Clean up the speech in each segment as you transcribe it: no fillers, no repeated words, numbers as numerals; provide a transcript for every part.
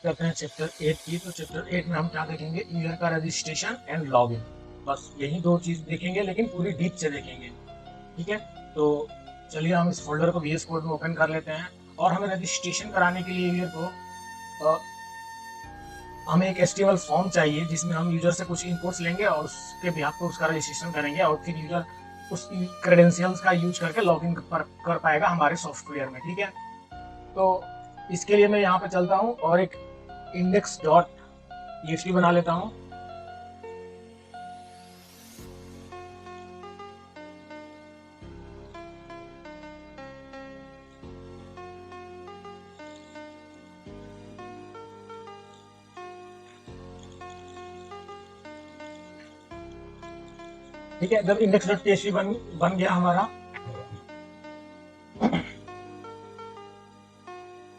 करते हैं चैप्टर 8 की। तो चैप्टर 8 में हम क्या देखेंगे, यूजर का रजिस्ट्रेशन एंड लॉगिन। बस यही दो चीज देखेंगे, लेकिन पूरी डीप से देखेंगे। ठीक है, तो चलिए हम इस फोल्डर को VS कोड में ओपन कर लेते हैं। और हमें रजिस्ट्रेशन कराने के लिए यूजर को हमें एक HTML फॉर्म चाहिए, जिसमें हम यूजर से कुछ इनपुट्स लेंगे और उसके बिहाफ पे उसका रजिस्ट्रेशन करेंगे, और फिर यूजर उस क्रेडेंशियल्स का यूज करके लॉगिन कर पाएगा हमारे सॉफ्टवेयर में। ठीक है, तो इसके लिए मैं यहाँ पे चलता हूँ और एक index.php बना लेता हूँ। ठीक है, जब index.php बन गया हमारा,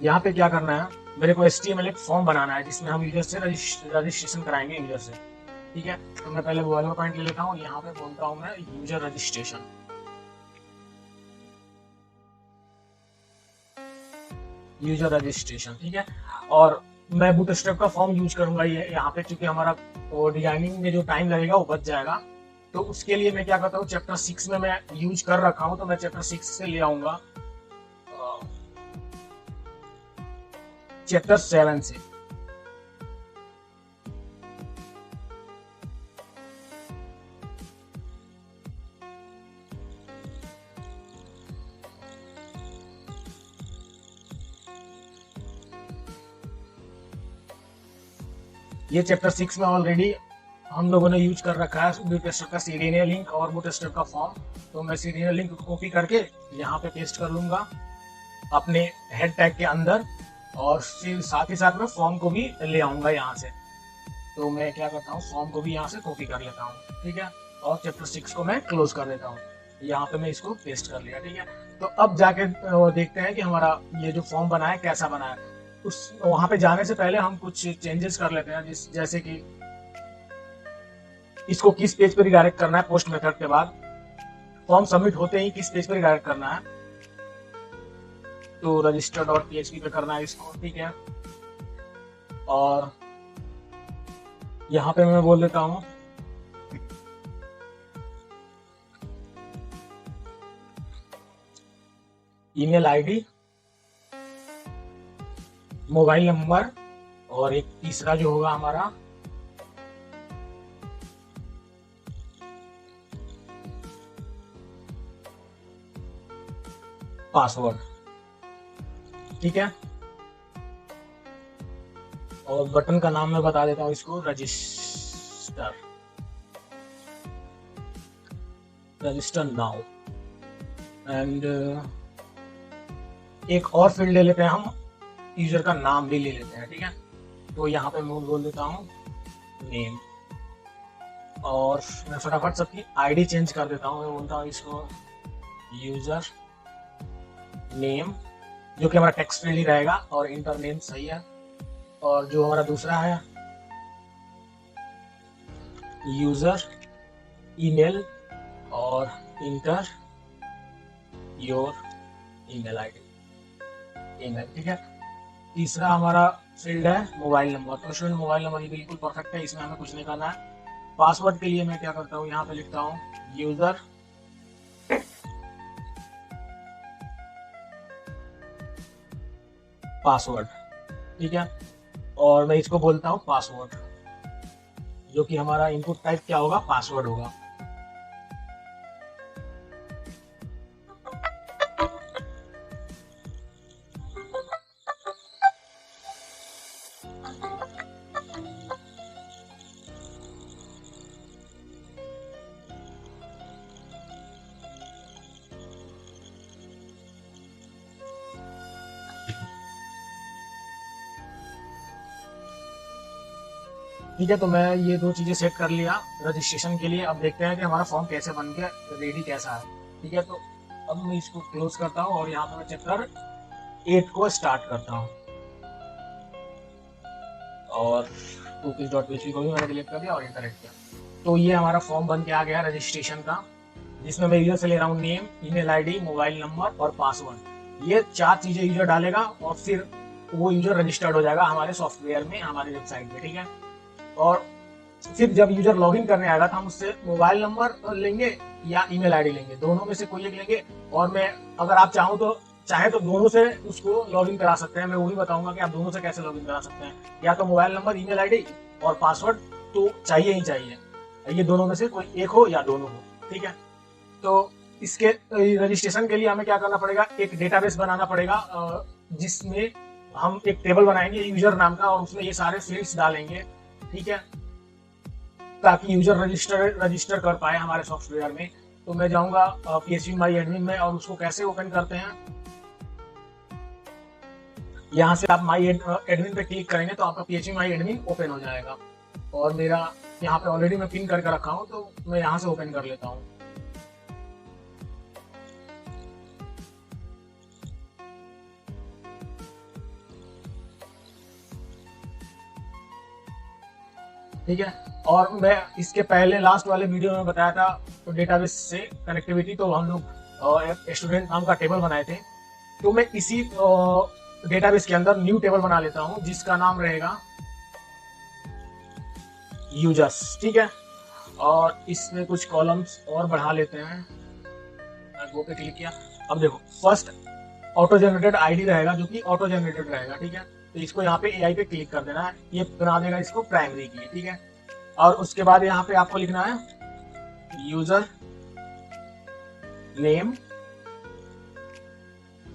यहाँ पे क्या करना है, मेरे को HTML एक फॉर्म बनाना है जिसमें हम यूजर से रजिस्ट्रेशन कराएंगे यूजर से। ठीक है, तो मैं पहले वो वाला पॉइंट ले लेता हूँ। यहाँ पे बोलता हूँ मैं यूजर रजिस्ट्रेशन, यूजर रजिस्ट्रेशन। ठीक है, और मैं बूटस्ट्रैप का फॉर्म यूज करूंगा ये यहाँ पे, क्योंकि हमारा वो डिजाइनिंग में जो टाइम लगेगा वो बच जाएगा। तो उसके लिए मैं क्या करता हूँ, चैप्टर 6 में मैं यूज कर रखा हूँ, तो मैं चैप्टर 6 से ले आऊंगा चैप्टर 7 से। ये चैप्टर 6 में ऑलरेडी हम लोगों ने यूज कर रखा है बूटस्ट्रैप का सीडीएनए लिंक और बूटस्ट्रैप का फॉर्म। तो मैं सीडीएनए लिंक को कॉपी करके यहाँ पे पेस्ट कर लूंगा अपने हेड टैग के अंदर, और फिर साथ ही साथ में फॉर्म को भी ले आऊंगा यहाँ से। तो मैं क्या करता हूँ, फॉर्म को भी यहाँ से कॉपी कर लेता हूँ। ठीक है, और चैप्टर 6 को मैं क्लोज कर देता हूँ। यहाँ पे मैं इसको पेस्ट कर लिया। ठीक है, तो अब जाके देखते हैं कि हमारा ये जो फॉर्म बना है कैसा बना है। उस वहां पे जाने से पहले हम कुछ चेंजेस कर लेते हैं, जैसे कि इसको किस पेज पर रिडायरेक्ट करना है पोस्ट मेथड के बाद, फॉर्म सबमिट होते ही किस पेज पर रिडायरेक्ट करना है। तो register.php पे करना है इसको। ठीक है, और यहाँ पे मैं बोल देता हूँ ईमेल आईडी, मोबाइल नंबर, और एक तीसरा जो होगा हमारा पासवर्ड। ठीक है, और बटन का नाम मैं बता देता हूँ इसको रजिस्टर नाउ। एंड एक और फील्ड ले लेते हैं हम, यूजर का नाम भी ले लेते हैं। ठीक है, तो यहाँ पे मैं बोल देता हूँ नेम, और मैं फटाफट सबकी आईडी चेंज कर देता हूँ। मैं बोलता हूँ इसको यूजर नेम, जो कि हमारा टेक्स्ट फील्ड ही रहेगा, और इंटर नेम सही है। और जो हमारा दूसरा है यूजर ईमेल, और inter your email ID, email. ठीक है, तीसरा हमारा फील्ड है मोबाइल नंबर। तो स्टूडेंट मोबाइल नंबर ये बिल्कुल परफेक्ट है, इसमें हमें कुछ नहीं करना है। पासवर्ड के लिए मैं क्या करता हूँ, यहाँ पे लिखता हूँ यूजर पासवर्ड। ठीक है, और मैं इसको बोलता हूँ पासवर्ड, जो कि हमारा इनपुट टाइप क्या होगा, पासवर्ड होगा। ठीक है, तो मैं ये दो चीजें सेट कर लिया रजिस्ट्रेशन के लिए। अब देखते हैं कि हमारा फॉर्म कैसे बन गया, रेडी कैसा है। ठीक है, तो अब मैं इसको क्लोज करता हूँ और यहाँ पे मैं चैप्टर 8 को स्टार्ट करता हूँ, और cookies.php को भी मैंने डिलीट कर दिया और इंटर किया। तो ये हमारा फॉर्म बन के आ गया रजिस्ट्रेशन का, जिसमें मैं यूजर से ले रहा हूँ name, email ID, mobile number और पासवर्ड। ये 4 चीजें यूजर डालेगा, और फिर वो यूजर रजिस्टर्ड हो जाएगा हमारे सॉफ्टवेयर में, हमारी वेबसाइट में, ठीक है। और फिर जब यूजर लॉगिन करने आएगा तो हम उससे मोबाइल नंबर लेंगे या ईमेल आईडी लेंगे, दोनों में से कोई एक लेंगे। और मैं अगर आप चाहे तो दोनों से उसको लॉगिन करा सकते हैं। मैं वो भी बताऊंगा कि आप दोनों से कैसे लॉगिन करा सकते हैं। या तो मोबाइल नंबर, ईमेल आईडी और पासवर्ड तो चाहिए ही चाहिए, ये दोनों में से कोई एक हो या दोनों हो, ठीक है। तो इसके रजिस्ट्रेशन के लिए हमें क्या करना पड़ेगा, एक डेटाबेस बनाना पड़ेगा जिसमें हम एक टेबल बनाएंगे यूजर नाम का और उसमें ये सारे फील्ड्स डालेंगे, ठीक है, ताकि यूजर रजिस्टर कर पाए हमारे सॉफ्टवेयर में। तो मैं जाऊंगा PHP माई एडमिन में और उसको कैसे ओपन करते हैं, यहाँ से आप माई एडमिन पे क्लिक करेंगे तो आपका PHP माई एडमिन ओपन हो जाएगा। और मेरा यहाँ पे ऑलरेडी मैं पिन करके रखा हूँ तो मैं यहाँ से ओपन कर लेता हूँ। ठीक है। और मैं इसके पहले लास्ट वाले वीडियो में बताया था तो डेटाबेस से कनेक्टिविटी, तो हम लोग स्टूडेंट नाम का टेबल बनाए थे। तो मैं इसी डेटाबेस के अंदर न्यू टेबल बना लेता हूं जिसका नाम रहेगा यूजर्स, ठीक है। और इसमें कुछ कॉलम्स और बढ़ा लेते हैं। वो पे क्लिक किया, अब देखो फर्स्ट ऑटो जनरेटेड आईडी रहेगा जो कि ऑटो जनरेटेड रहेगा, ठीक है। तो इसको यहाँ पे AI पे क्लिक कर देना है, ये बना देगा इसको प्राइमरी की, ठीक है। और उसके बाद यहाँ पे आपको लिखना है user name,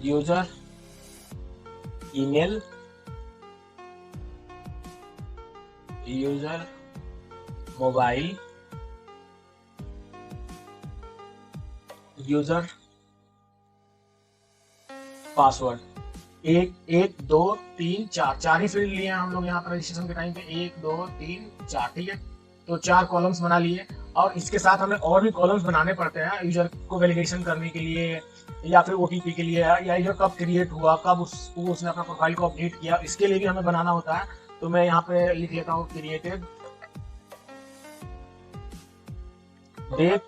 user email, user mobile, user password. 1 1 2 3 4 चार ही फील्ड लिए हैं हम लोग यहाँ पर रजिस्ट्रेशन के टाइम पे, 1 2 3 4, ठीक है। तो 4 कॉलम्स बना लिए और इसके साथ हमें और भी कॉलम्स बनाने पड़ते हैं यूजर को वैलिडेशन करने के लिए या फिर OTP के लिए, या यूजर कब क्रिएट हुआ, कब उसने अपना प्रोफाइल को अपडेट किया, इसके लिए भी हमें बनाना होता है। तो मैं यहाँ पे लिख लेता हूँ क्रिएटेड डेट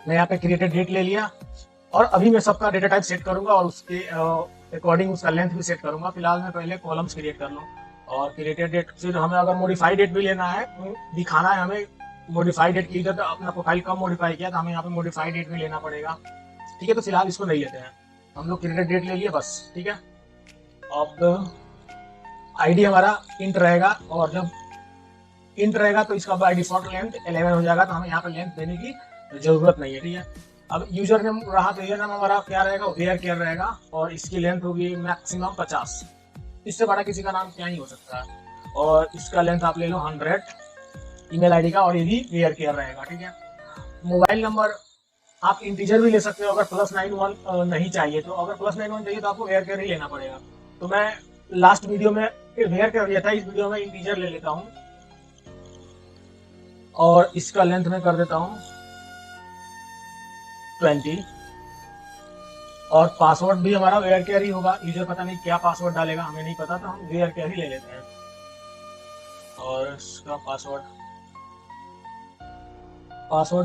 मैं यहाँ पे क्रिएटेड डेट ले लिया। और अभी मैं सबका डेटा टाइप सेट करूंगा और उसके अकॉर्डिंग उसका लेंथ भी सेट करूंगा। फिलहाल मैं पहले कॉलम्स क्रिएट कर लूँ और क्रिएटेड डेट, फिर हमें अगर मॉडिफाइड डेट भी लेना है, दिखाना है हमें मॉडिफाइड डेट की, इधर अपना प्रोफाइल कम मॉडिफाई किया तो हमें यहाँ पे मॉडिफाइड डेट भी लेना पड़ेगा, ठीक है। तो फिलहाल इसको नहीं लेते हैं, हम लोग क्रिएटेड डेट ले लिए बस, ठीक है। अब आईडी हमारा इंट रहेगा और जब इंट रहेगा तो इसका बाय डिफॉल्ट लेंथ 11 हो जाएगा, तो हमें यहाँ पे लेंथ देने की जरूरत नहीं है, ठीक है। अब यूजर नेम रहा तो यूजर नेम हमारा क्या रहेगा, वेयर केयर रहेगा और इसकी लेंथ होगी मैक्सिमम 50, इससे बड़ा किसी का नाम क्या ही हो सकता है। और इसका लेंथ आप ले लो 100 ईमेल आईडी का और ये भी वेयर केयर रहेगा, ठीक है। मोबाइल नंबर आप इंटीजर भी ले सकते हो अगर +91 नहीं चाहिए तो, अगर +91 चाहिए तो आपको वेयर केयर ही लेना पड़ेगा। तो मैं लास्ट वीडियो में वेयर केयर लिया था, इस वीडियो में इंटीजर ले लेता हूँ और इसका लेंथ में कर देता हूँ 20 और पासवर्ड भी हमारा वेयर केयर ही होगा। यूजर पता नहीं क्या पासवर्ड डालेगा, हमें नहीं पता, तो हम वेयर केयर ही ले लेते हैं। और इसका पासवर्ड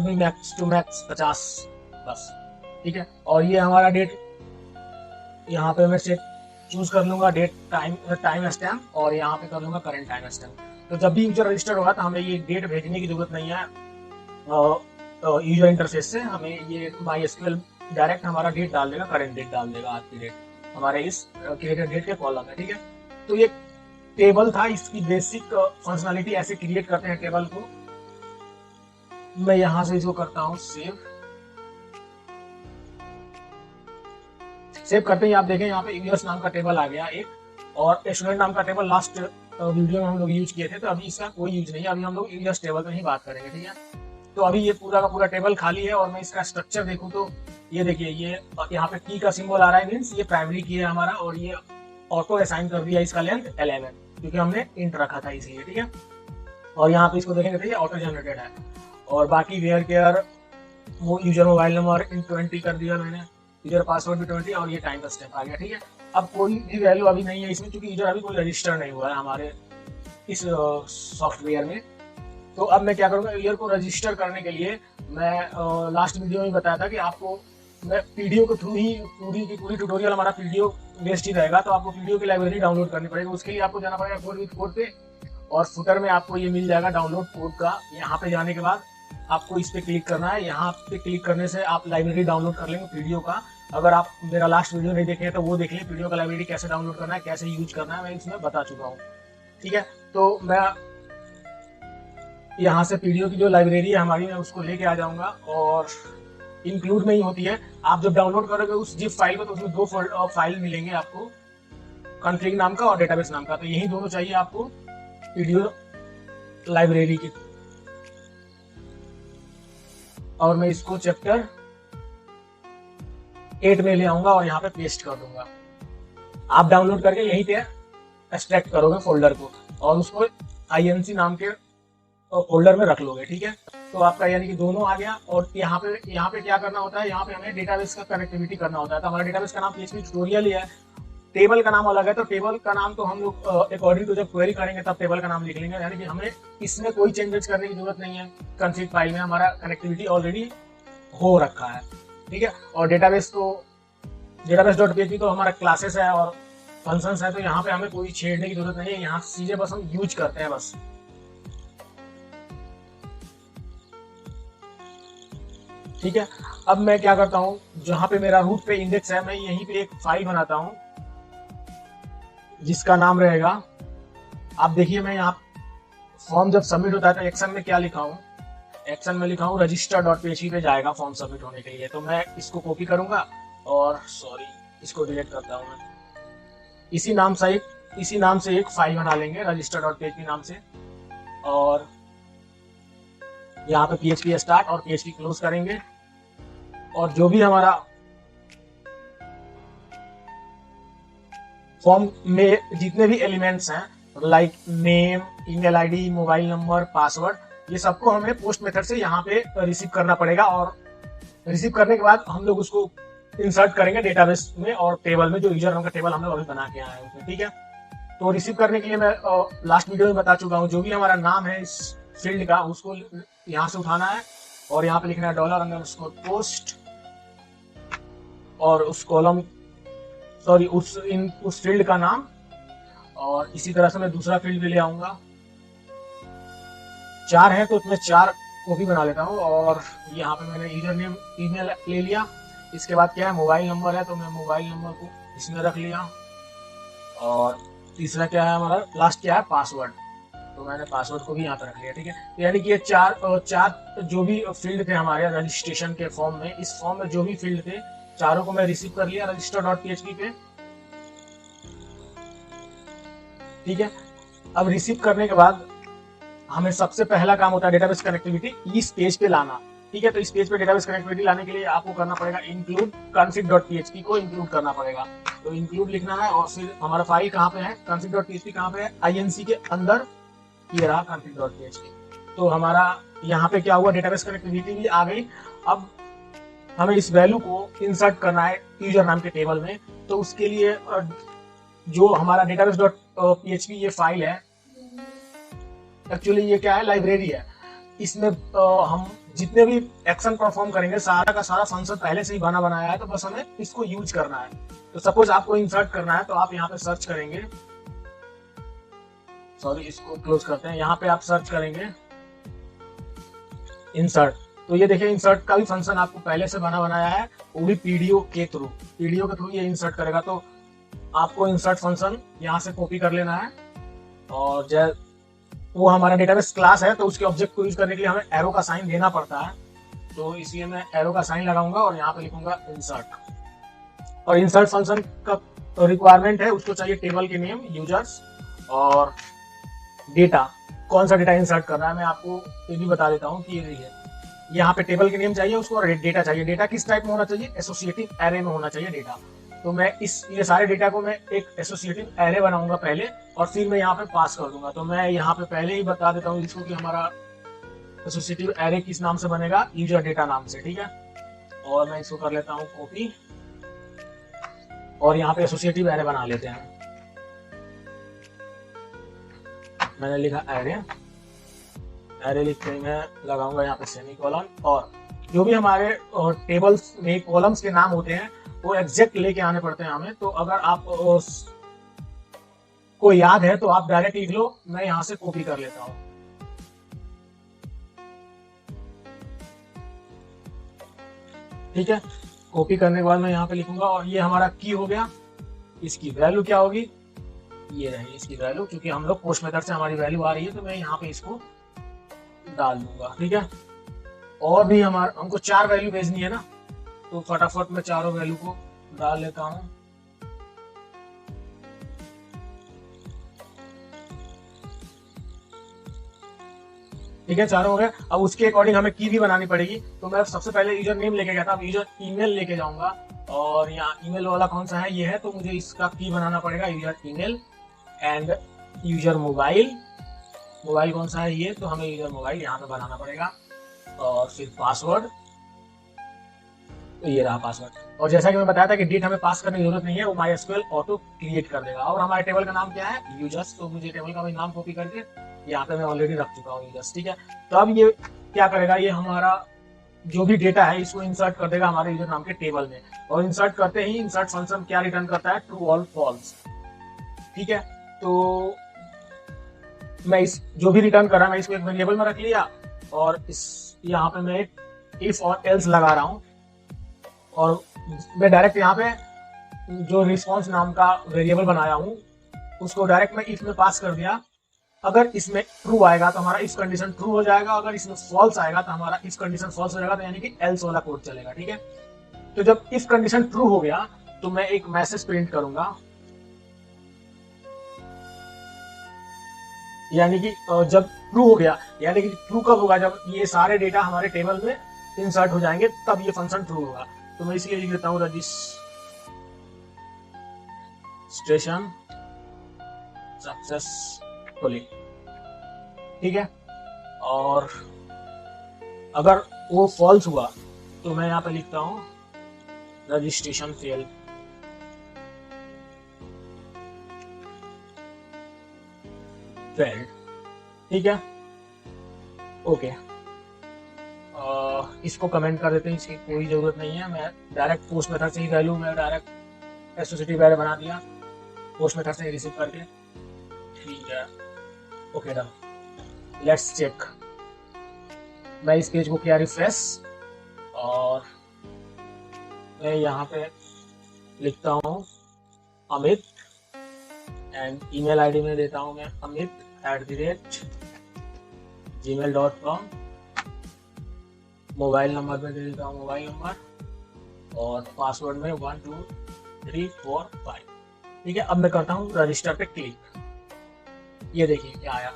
भी मैक्स टू मैक्स 50 बस, ठीक है। और ये हमारा डेट यहाँ पे मैं सेट चूज कर लूंगा, डेट टाइम स्टैम्प, और यहाँ पे कर लूंगा करंट टाइम स्टैम्प। तो जब भी यूजर रजिस्टर होगा तो हमें ये डेट भेजने की जरूरत नहीं है यूजर इंटरफेस से, हमें ये MySQL डायरेक्ट हमारा डेट डाल देगा, करंट डेट डाल देगा, आज की डेट हमारे इस क्रिएटेड डेट के कॉलम में, ठीक है। तो ये टेबल था, इसकी बेसिक फंक्शनलिटी ऐसे क्रिएट करते हैं टेबल को। मैं यहां से इसको करता हूं सेव करते ही आप देखें यहाँ पे यूजर्स नाम का टेबल आ गया एक, और स्टूडेंट नाम का टेबल लास्ट वीडियो में हम लोग यूज किए थे, तो अभी इसका कोई यूज नहीं है, अभी हम लोग यूजर्स टेबल पर ही बात करेंगे, ठीक है। तो अभी ये पूरा का पूरा टेबल खाली है और मैं इसका स्ट्रक्चर देखूं तो ये देखिए, ये यहाँ पे की का सिंबल आ रहा है, मीन्स ये प्राइमरी की है हमारा, और ये ऑटो असाइन कर दिया इसका लेंथ 11 क्योंकि हमने इंट रखा था इसलिए, ठीक है। और यहाँ पे इसको देखेंगे तो ये ऑटो जनरेटेड है। और बाकी वेयर केयर वो यूजर मोबाइल नंबर इन 20 कर दिया मैंने, यूजर पासवर्ड भी 20 और ये टाइम का स्टेप आ गया। ठीक है, अब कोई भी वैल्यू अभी नहीं है इसमें, क्योंकि यूजर अभी कोई रजिस्टर नहीं हुआ है हमारे इस सॉफ्टवेयर में। तो अब मैं क्या करूँगा, यूजर को रजिस्टर करने के लिए मैं लास्ट वीडियो में बताया था कि आपको मैं पीडीओ के थ्रू ही पूरी की पूरी ट्यूटोरियल हमारा पीडीओ बेस्ड ही रहेगा। तो आपको पीडीओ की लाइब्रेरी डाउनलोड करनी पड़ेगी। उसके लिए आपको जाना पड़ेगा कोड विद कोड पे, और फुटर में आपको ये मिल जाएगा डाउनलोड कोड का। यहाँ पे जाने के बाद आपको इस पे क्लिक करना है। यहाँ पे क्लिक करने से आप लाइब्रेरी डाउनलोड कर लेंगे पीडीओ का। अगर आप मेरा लास्ट वीडियो नहीं देखे तो वो देख लें, पीडीओ का लाइब्रेरी कैसे डाउनलोड करना है, कैसे यूज करना है, मैं इसमें बता चुका हूँ। ठीक है, तो मैं यहाँ से पीडीओ की जो लाइब्रेरी है हमारी, मैं उसको लेके आ जाऊंगा, और इंक्लूड में ही होती है। आप जब डाउनलोड करोगे उस जिप फाइल को, तो उसमें 2 फाइल मिलेंगे आपको, कॉन्फ़िग नाम का और डेटाबेस नाम का। तो यही दोनों चाहिए आपको पीडीओ लाइब्रेरी की। और मैं इसको चैप्टर 8 में ले आऊंगा और यहाँ पे पेस्ट कर दूंगा। आप डाउनलोड करके यहीं पे एक्सट्रैक्ट करोगे फोल्डर को, और उसको INC नाम के फोल्डर में रख लोगे। ठीक है, तो आपका यानी कि दोनों आ गया। और यहाँ पे क्या करना होता है, यहाँ पे हमें डेटाबेस का कनेक्टिविटी करना होता है। तो हमारा डेटाबेस का नाम PHP ट्यूटोरियल ही है, टेबल का नाम अलग है। तो टेबल का नाम तो हम लोग अकॉर्डिंग टू जब क्वेरी करेंगे तब टेबल का नाम लिख लेंगे, यानी कि हमें इसमें कोई चेंजेस करने की जरूरत नहीं है। कॉन्फ़िग फाइल में हमारा कनेक्टिविटी ऑलरेडी हो रखा है। ठीक है, और डेटाबेस डेटाबेस.php तो हमारा क्लासेस है और फंक्शंस है, तो यहाँ पे हमें कोई छेड़ने की जरूरत नहीं है। यहाँ चीजें बस हम यूज करते हैं बस। ठीक है, अब मैं क्या करता हूँ, जहाँ पे मेरा रूट पे इंडेक्स है, मैं यहीं पे एक फाइल बनाता हूँ जिसका नाम रहेगा, आप देखिए मैं यहाँ फॉर्म जब सबमिट होता है तो एक्शन में क्या लिखा हूँ, एक्शन में लिखा हूँ register.php पे जाएगा फॉर्म सबमिट होने के लिए। तो मैं इसको कॉपी करूंगा और इसको डिलीट करता हूँ मैं। इसी नाम से एक फाइल बना लेंगे register.php नाम से, और यहाँ पे PHP स्टार्ट और PHP क्लोज करेंगे। और जो भी हमारा फॉर्म में जितने भी एलिमेंट्स हैं, like name, email ID, mobile number, password, ये सबको हमें पोस्ट मेथड से यहाँ पे रिसीव करना पड़ेगा। और रिसीव करने के बाद हम लोग उसको इंसर्ट करेंगे डेटाबेस में और टेबल में, जो यूजर नाम का टेबल हमने अभी बना के आया है उसमें। ठीक है, तो रिसीव करने के लिए मैं लास्ट वीडियो में बता चुका हूँ, जो भी हमारा नाम है इस फील्ड का उसको यहाँ से उठाना है और यहाँ पे लिखना है $_post, और उस कॉलम उस फील्ड का नाम। और इसी तरह से मैं दूसरा फील्ड भी ले आऊंगा। 4 है तो मैं 4 कॉपी बना लेता हूँ। और यहाँ पे मैंने यूजर नेम ईमेल ले लिया। इसके बाद क्या है, मोबाइल नंबर है, तो मैं मोबाइल नंबर को इसमें रख लिया। और तीसरा क्या है हमारा, लास्ट क्या है, पासवर्ड, तो मैंने पासवर्ड को भी यहाँ पे रख लिया। ठीक है, यानी कि ये चार जो भी फील्ड थे हमारे रजिस्ट्रेशन के फॉर्म में, इस फॉर्म में जो भी फील्ड थे चारों को मैं रिसीव कर लिया register.php पे। ठीक है, अब रिसीव करने के बाद हमें सबसे पहला काम होता है डेटाबेस कनेक्टिविटी इस पेज पे लाना। ठीक है, तो इस पेज पे डेटाबेस कनेक्टिविटी लाने के लिए आपको करना पड़ेगा इंक्लूड config.php को इंक्लूड करना पड़ेगा। तो इंक्लूड लिखना है, और फिर हमारा फाइल कहाँ पे है, config.php कहाँ पे है, INC के अंदर ये रहा config.php। तो हमारा यहाँ पे क्या हुआ, डेटाबेस कनेक्टिविटी भी आ गई। अब हमें इस वैल्यू को इंसर्ट करना है यूजर नाम के टेबल में। तो उसके लिए जो हमारा database.php ये फाइल है, एक्चुअली ये क्या है, लाइब्रेरी है। इसमें हम जितने भी एक्शन परफॉर्म करेंगे सारा का सारा फंक्शन पहले से ही बना बनाया है, तो बस हमें इसको यूज करना है। तो सपोज आपको इंसर्ट करना है, तो आप यहाँ पे सर्च करेंगे, इसको क्लोज करते हैं। यहाँ पे आप सर्च करेंगे इंसर्ट, तो ये देखिए इंसर्ट का भी फंक्शन आपको पहले से बना बनाया है, वो भी पीडीओ के थ्रू ये इंसर्ट करेगा। तो आपको इंसर्ट फंक्शन यहाँ से कॉपी कर लेना है, और वो हमारा डेटाबेस क्लास है, तो उसके ऑब्जेक्ट को यूज करने के लिए हमें एरो का साइन देना पड़ता है। तो इसलिए मैं एरो का साइन लगाऊंगा और यहाँ पे लिखूंगा इंसर्ट। और इंसर्ट फंक्शन का रिक्वायरमेंट है, उसको चाहिए टेबल के नेम, यूजर्स और डेटा। कौन सा डेटा इंसर्ट करना है मैं आपको ये भी बता देता हूँ कि ये है, यहाँ पे टेबल के नेम चाहिए उसको, और डेटा चाहिए। डेटा किस टाइप में होना चाहिए, एसोसिएटिव एरे में होना चाहिए डेटा। तो मैं ये सारे डेटा को मैं एक एसोसिएटिव एरे बनाऊंगा पहले, और फिर मैं यहाँ पे पास कर दूंगा। तो मैं यहाँ पे पहले ही बता देता हूँ इसको कि हमारा एसोसिएटिव एरे किस नाम से बनेगा, यूजर डेटा नाम से। ठीक है, और मैं इसको कर लेता हूँ कॉपी, और यहाँ पे एसोसिएटिव एरे बना लेते हैं। मैंने लिखा एरे, एरे लिखते ही मैं लगाऊंगा यहाँ पे सेमीकोलन, और जो भी हमारे टेबल्स में कॉलम्स के नाम होते हैं वो एग्जैक्ट लेके आने पड़ते हैं हमें। तो अगर आप को याद है तो आप डायरेक्ट लिख लो, मैं यहाँ से कॉपी कर लेता हूँ। ठीक है, कॉपी करने के बाद मैं यहाँ पे लिखूंगा, और ये हमारा की हो गया। इसकी वैल्यू क्या होगी, ये रही इसकी वैल्यू, क्योंकि हम लोग पोस्ट मेथड से हमारी वैल्यू आ रही है तो मैं यहाँ पे इसको डाल दूंगा। ठीक है, और भी हमको 4 वैल्यू भेजनी है ना, तो फटाफट मैं चारों वैल्यू को डाल लेता हूँ। ठीक है, चारों हो गए। अब उसके अकॉर्डिंग हमें की भी बनानी पड़ेगी। तो मैं सबसे पहले यूजर नेम लेके गया था, अब यूजर ईमेल लेके जाऊंगा, और यहाँ ईमेल वाला कौन सा है, ये है, तो मुझे इसका की बनाना पड़ेगा, user email and user mobile. Mobile कौन सा है, ये, तो हमें यूजर मोबाइल यहाँ पे बनाना पड़ेगा, और फिर पासवर्ड, तो ये रहा पासवर्ड। और जैसा कि मैं बताया था कि डेट हमें पास करने की जरूरत नहीं है, वो MySQL ऑटो क्रिएट कर देगा। और हमारे टेबल का नाम क्या है, यूजर्स, तो मुझे टेबल का भी नाम कॉपी करके यहाँ पे मैं ऑलरेडी रख चुका हूँ, यूजर्स। ठीक है, तो अब ये क्या करेगा, ये हमारा जो भी डेटा है इसको इंसर्ट कर देगा हमारे यूजर नाम के टेबल में, और इंसर्ट करते ही इंसर्ट फंक्शन क्या रिटर्न करता है, ट्रू और फॉल्स। ठीक है, तो मैं इस जो भी रिटर्न कर रहा है मैं इसको एक वेरिएबल में रख लिया, और इस यहाँ पे मैं एक इफ और एल्स लगा रहा हूँ, और मैं डायरेक्ट यहाँ पे जो रिस्पॉन्स नाम का वेरिएबल बनाया हूँ उसको डायरेक्ट मैं इफ में पास कर दिया। अगर इसमें ट्रू आएगा तो हमारा इफ कंडीशन ट्रू हो जाएगा, अगर इसमें फॉल्स आएगा तो हमारा इफ कंडीशन फॉल्स हो जाएगा, तो यानी कि एल्स वाला कोड चलेगा। ठीक है, तो जब इफ कंडीशन ट्रू हो गया तो मैं एक मैसेज प्रिंट करूंगा, यानी कि जब ट्रू हो गया, यानी कि ट्रू कब होगा, जब ये सारे डेटा हमारे टेबल में इंसर्ट हो जाएंगे तब ये फंक्शन ट्रू होगा। तो मैं इसलिए लिख देता हूँ रजिस्ट्रेशन सक्सेसफुली। ठीक है, और अगर वो फॉल्स हुआ तो मैं यहाँ पे लिखता हूँ रजिस्ट्रेशन फेल। ठीक है, ओके, इसको कमेंट कर देते हैं, इसकी कोई जरूरत नहीं है। मैं डायरेक्ट पोस्ट मेथड से ही वैल्यू मैं डायरेक्ट एसोसिएटिव एरे बना दिया पोस्ट मेथड से रिसीव करके। ठीक है, ओके डन, लेट्स चेक। मैं इस पेज को किया रिफ्रेश, और मैं यहाँ पे लिखता हूँ अमित, एंड ईमेल आईडी में देता हूँ मैं amit@gmail.com, मोबाइल नंबर में दे देता हूँ मोबाइल नंबर, और पासवर्ड में 1 2 3 4 5। ठीक है, अब मैं करता हूँ रजिस्टर पे क्लिक। ये देखिए क्या आया,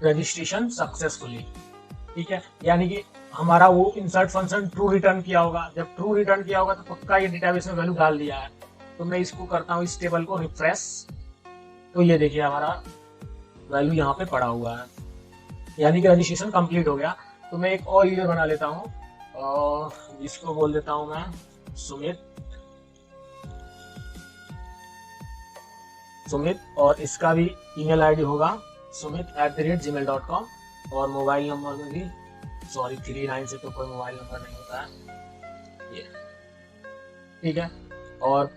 रजिस्ट्रेशन सक्सेसफुली। ठीक है, यानी कि हमारा वो इंसर्ट फंक्शन ट्रू रिटर्न किया होगा, जब ट्रू रिटर्न किया होगा तो पक्का ये डेटाबेस में वैल्यू डाल दिया है। तो मैं इसको करता हूँ, इस टेबल को रिफ्रेश, तो ये देखिए हमारा वैल्यू यहाँ पे पड़ा हुआ है, यानी कि रजिस्ट्रेशन कंप्लीट हो गया। तो मैं एक और यूजर बना लेता हूँ, और जिसको बोल देता हूँ मैं सुमित, और इसका भी ईमेल आईडी होगा sumit@gmail.com, और मोबाइल नंबर में भी 39 से तो कोई मोबाइल नंबर नहीं होता है ये। ठीक है, और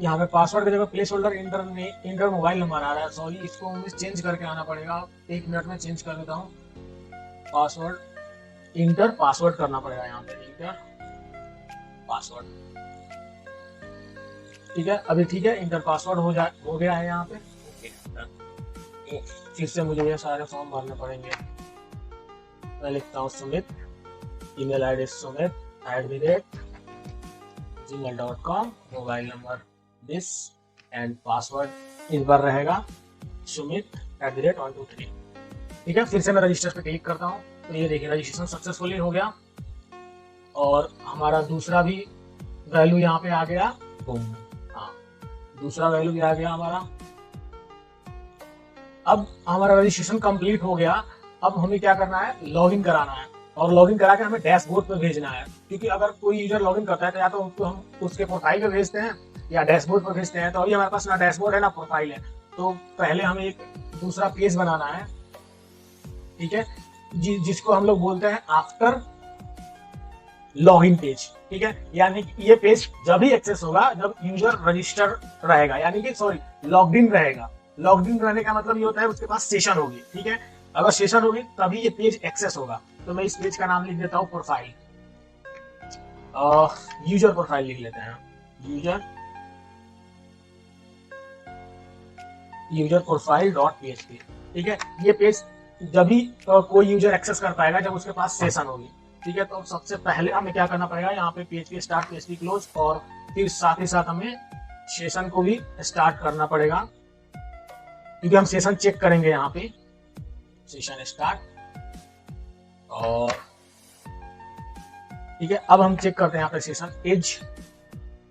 यहाँ पे पासवर्ड की जगह placeholder enter mobile number आ रहा है, सॉरी, इसको मुझे चेंज करके आना पड़ेगा। 1 मिनट में चेंज कर देता हूँ। पासवर्ड इंटर पासवर्ड करना पड़ेगा यहाँ पे, इंटर पासवर्ड। ठीक है, अभी ठीक है, इंटर पासवर्ड हो गया है यहाँ पे। ओके, फिर से मुझे ये सारे फॉर्म भरने पड़ेंगे। मैं लिखता हूँ Sumit, email ID sumit@gmail.com, mobile number this, and password इस बार रहेगा sumit@123। ठीक है, फिर से मैं रजिस्टर पे क्लिक करता हूँ, तो ये देखिए रजिस्ट्रेशन सक्सेसफुली हो गया, और हमारा दूसरा भी वैल्यू यहाँ पे आ गया। हाँ, दूसरा वैल्यू भी आ गया हमारा। अब हमारा रजिस्ट्रेशन कंप्लीट हो गया। अब हमें क्या करना है, लॉगिन कराना है, और लॉगिन करा के हमें डैशबोर्ड पे भेजना है, क्योंकि अगर कोई यूजर लॉगिन करता है तो या तो उसको हम उसके प्रोफाइल पे भेजते हैं, या डैशबोर्ड पर भेजते हैं, तो अभी हमारे पास ना डैशबोर्ड है ना प्रोफाइल है, तो पहले हमें एक दूसरा पेज बनाना है, ठीक है, जिसको हम लोग बोलते हैं आफ्टर लॉगिन पेज, ठीक है। यानी कि ये पेज जब ही एक्सेस होगा जब यूजर रजिस्टर रहेगा, यानी कि सॉरी लॉग्ड इन रहेगा। लॉग्ड इन रहने का मतलब ये होता है उसके पास सेशन होगी, ठीक है। अगर सेशन होगी तभी ये पेज एक्सेस होगा। तो मैं इस पेज का नाम लिख देता हूँ प्रोफाइल, यूजर प्रोफाइल लिख लेते हैं, यूजर प्रोफाइल डॉट पीएचपी, ठीक है। ये पेज जब भी कोई यूजर एक्सेस कर पाएगा जब उसके पास सेशन होगी, ठीक है। तो सबसे पहले हमें क्या करना पड़ेगा, यहाँ पे पीएचपी स्टार्ट पीएचपी क्लोज, और फिर साथ ही साथ हमें सेशन को भी स्टार्ट करना पड़ेगा, क्योंकि हम सेशन चेक करेंगे यहाँ पे। सेशन स्टार्ट, और ठीक है, अब हम चेक करते हैं यहाँ पे सेशन एज।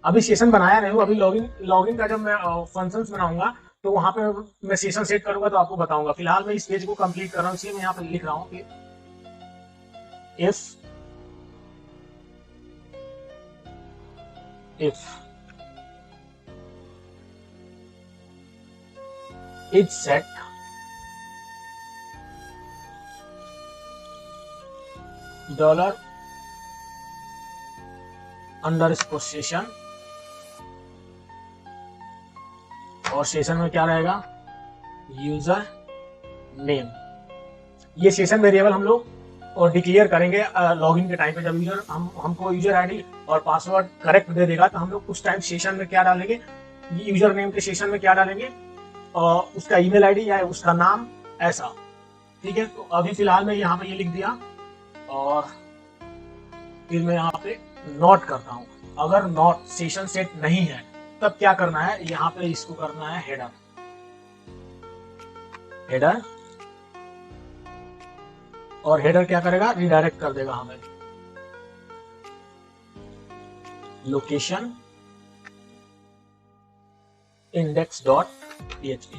अभी सेशन बनाया नहीं हूँ, अभी लॉगिन का जब मैं फंक्शंस बनाऊंगा तो वहां पे मैं सेशन सेट करूंगा तो आपको बताऊंगा। फिलहाल मैं इस पेज को कंप्लीट कर रहा हूँ, इसलिए मैं यहाँ पे लिख रहा हूँ कि if it's set $_ सेशन, और सेशन में क्या रहेगा, यूजर नेम। ये सेशन वेरिएबल हम लोग और डिक्लेयर करेंगे लॉगिन के टाइम पे। जब यूजर हमको यूजर आईडी और पासवर्ड करेक्ट दे देगा तो हम लोग उस टाइम सेशन में क्या डालेंगे, यूजर नेम के सेशन में क्या डालेंगे, उसका ईमेल आईडी या उसका नाम, ऐसा, ठीक है। तो अभी फिलहाल मैं यहाँ पे ये लिख दिया, और फिर मैं यहाँ पे नोट करता हूँ। अगर नॉट सेशन सेट नहीं है तब क्या करना है, यहाँ पे इसको करना है हेडर, और हेडर क्या करेगा, रिडायरेक्ट कर देगा हमें लोकेशन index.php।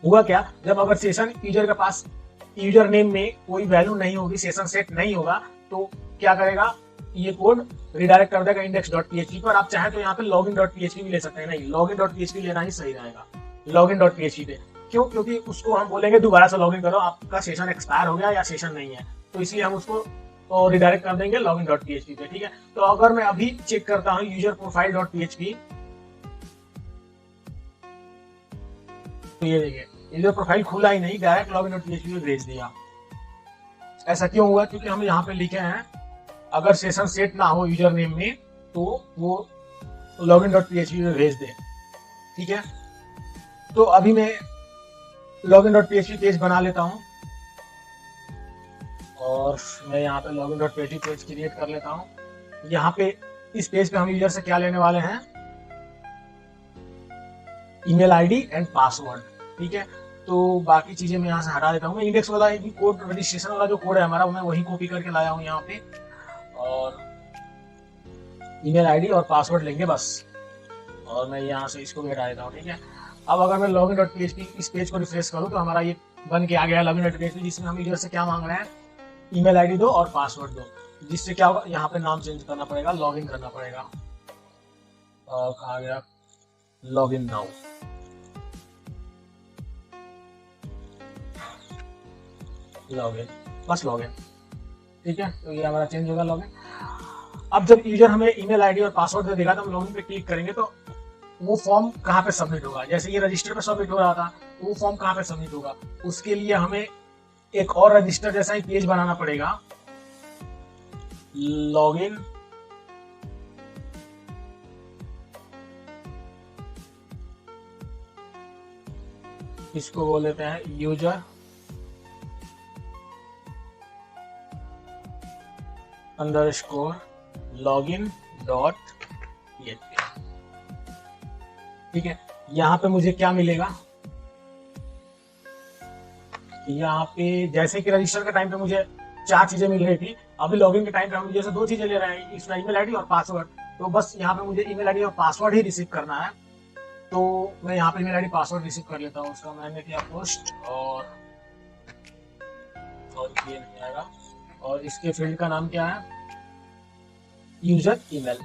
हुआ क्या, जब अगर सेशन यूजर के पास यूजर नेम में कोई वैल्यू नहीं होगी, सेशन सेट नहीं होगा, तो क्या करेगा, ये कोड रिडायरेक्ट कर देगा index.php पर। आप चाहे तो यहाँ पे login.php भी ले सकते हैं, नहीं login.php लेना ही सही रहेगा login.php पे। क्यों, क्योंकि उसको हम बोलेंगे दोबारा से लॉगिन करो, आपका सेशन एक्सपायर हो गया या सेशन नहीं है, तो इसलिए हम उसको रिडायरेक्ट कर देंगे login.php पे, ठीक है। तो अगर मैं अभी चेक करता हूँ यूजर प्रोफाइल.php, तो ये देखिए यूजर प्रोफाइल खुला ही नहीं, डायरेक्ट login.php में भेज दिया। ऐसा क्यों हुआ, क्योंकि हम यहाँ पे लिखे हैं अगर सेशन सेट ना हो यूजर नेम में तो वो login.php में भेज दे, ठीक है। तो अभी मैं login.php पेज बना लेता हूँ, और मैं यहाँ पे login.php पेज क्रिएट कर लेता हूँ। यहाँ पे इस पेज पे हम यूजर से क्या लेने वाले हैं, ईमेल आईडी एंड पासवर्ड, ठीक है। तो बाकी चीजें मैं यहाँ से हटा देता हूँ। मैं इंडेक्स वाला कोड, रजिस्ट्रेशन वाला जो कोड है हमारा, मैं वही कॉपी करके लाया हूँ यहाँ पे, और ईमेल आईडी और पासवर्ड लेंगे बस, और मैं यहाँ से इसको भी हटा देता हूँ, ठीक है। अब अगर मैं login.php इस पेज को रिफ्रेश करूँ तो हमारा ये बन के आ गया login.php, जिसमें हम यूजर से क्या मांग रहे हैं, ईमेल आईडी दो और पासवर्ड दो, जिससे क्या होगा, यहाँ पे नाम चेंज करना पड़ेगा, लॉगिन करना पड़ेगा, और कहा गया लॉगिन नाउ, लॉगिन, बस लॉगिन, ठीक है। तो ये हमारा चेंज होगा लॉगिन। अब जब यूजर हमें ईमेल आईडी और पासवर्ड दे देगा तो हम लॉगिन पे क्लिक करेंगे तो वो फॉर्म कहाँ पे सबमिट होगा, जैसे ये रजिस्टर पे सबमिट हो रहा था, तो वो फॉर्म कहाँ पे सबमिट होगा, उसके लिए हमें एक और रजिस्टर जैसा ही पेज बनाना पड़ेगा, लॉगिन इसको बोल देते हैं user underscore login dot PHP, ठीक है। यहाँ पे मुझे क्या मिलेगा, यहाँ पे जैसे कि रजिस्टर के टाइम पे मुझे 4 चीजें मिल रही थी, अभी लॉगिन के टाइम पे हम जैसे 2 चीजें ले रहे हैं, इसका ईमेल आईडी और पासवर्ड। तो बस यहाँ पे मुझे ईमेल आईडी और पासवर्ड ही रिसीव करना है, तो मैं यहाँ पे ईमेल आईडी पासवर्ड रिसीव कर लेता हूँ। उसका मैंने किया पोस्ट, और ये नहीं आएगा, और इसके फील्ड का नाम क्या है, यूजर ईमेल,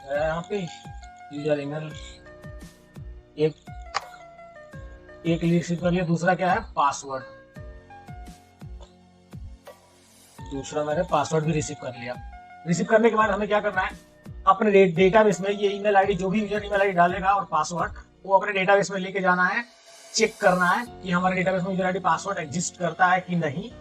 यहाँ पे यूजर ईमेल एक रिसीव कर लिया। दूसरा क्या है, पासवर्ड। दूसरा मैंने पासवर्ड भी रिसीव कर लिया। रिसीव करने के बाद हमें क्या करना है, अपने डेटाबेस में ये ईमेल आईडी, जो भी यूजर ईमेल आईडी डालेगा और पासवर्ड, वो अपने डेटाबेस में लेके जाना है। चेक करना है कि हमारे डेटाबेस में यूजर आईडी पासवर्ड एग्जिस्ट करता है कि नहीं।